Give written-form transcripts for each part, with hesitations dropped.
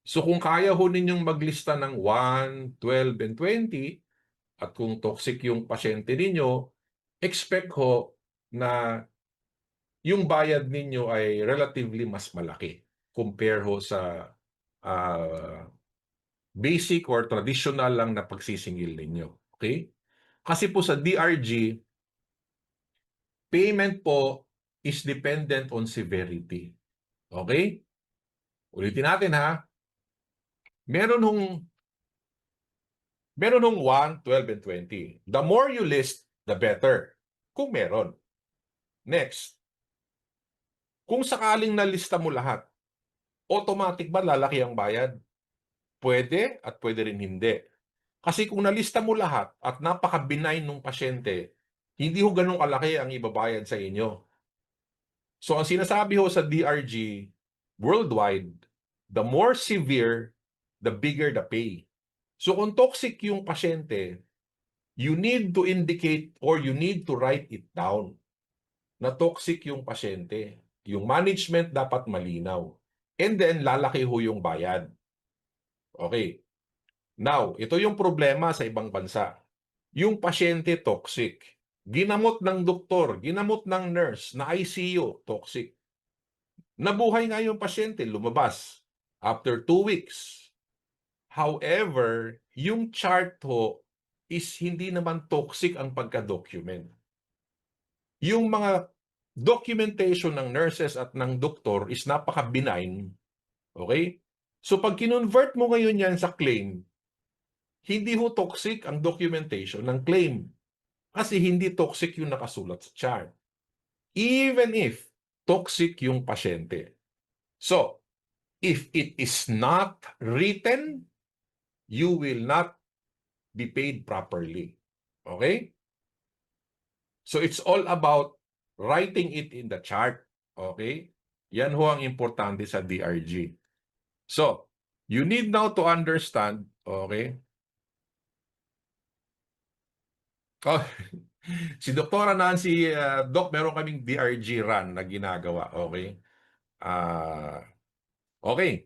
So kung kaya ho ninyong maglista ng 1, 12, and 20, at kung toxic yung pasyente ninyo, expect ho na yung bayad ninyo ay relatively mas malaki compare ho sa ah, basic or traditional lang na pagsisingil ninyo. Okay? Kasi po sa DRG, payment po is dependent on severity. Okay? Ulitin natin ha. Meron hong Meron nung 1, 12, and 20. The more you list, the better. Kung meron. Next, kung sakaling nalista mo lahat, automatic ba lalaki ang bayad? Pwede at pwede rin hindi. Kasi kung nalista mo lahat at napaka-benign ng pasyente, hindi ho ganun kalaki ang ibabayad sa inyo. So ang sinasabi ho sa DRG, worldwide, the more severe, the bigger the pay. So kung toxic yung pasyente, you need to indicate or you need to write it down na toxic yung pasyente. Yung management dapat malinaw. And then, lalaki ho yung bayad. Okay. Now, ito yung problema sa ibang bansa. Yung pasyente toxic. Ginamot ng doktor, ginamot ng nurse, na ICU, toxic. Nabuhay nga yung pasyente, lumabas. After 2 weeks. However, yung chart ho is hindi naman toxic ang pagka-document. Yung mga documentation ng nurses at ng doktor is napaka-benign. Okay? So pag kinonvert mo ngayon yan sa claim, hindi ho toxic ang documentation ng claim. Kasi hindi toxic yung nakasulat sa chart. Even if toxic yung pasyente. So, if it is not written, you will not be paid properly. Okay? So it's all about writing it in the chart. Okay? Yan ho ang importante sa DRG. So, you need now to understand, okay? Oh, si Doktora Nancy, Doc, meron kaming DRG run na ginagawa, okay? Okay.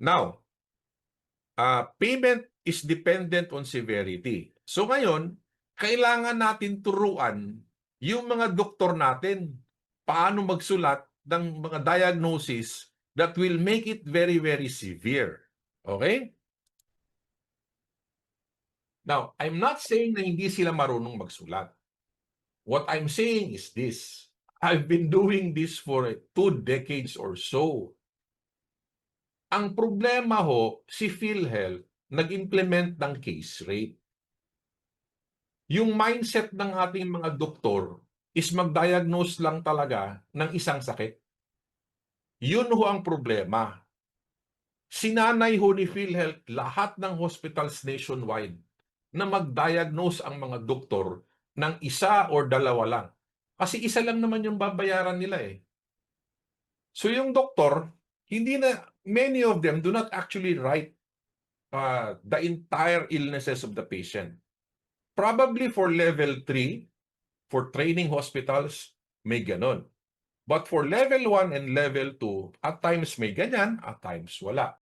Now, payment is dependent on severity. So ngayon, kailangan natin turuan yung mga doktor natin paano magsulat ng mga diagnosis that will make it very, very severe. Okay? Now, I'm not saying na hindi sila marunong magsulat. What I'm saying is this. I've been doing this for 2 decades or so. Ang problema ho, si PhilHealth nag-implement ng case rate. Yung mindset ng ating mga doktor is mag-diagnose lang talaga ng isang sakit. Yun ho ang problema. Sinanay ho ni PhilHealth lahat ng hospitals nationwide na mag-diagnose ang mga doktor ng isa or dalawa lang. Kasi isa lang naman yung babayaran nila eh. So yung doktor, many of them do not actually write the entire illnesses of the patient. Probably for level 3, for training hospitals, may ganon. But for level 1 and level 2, at times may ganyan, at times wala.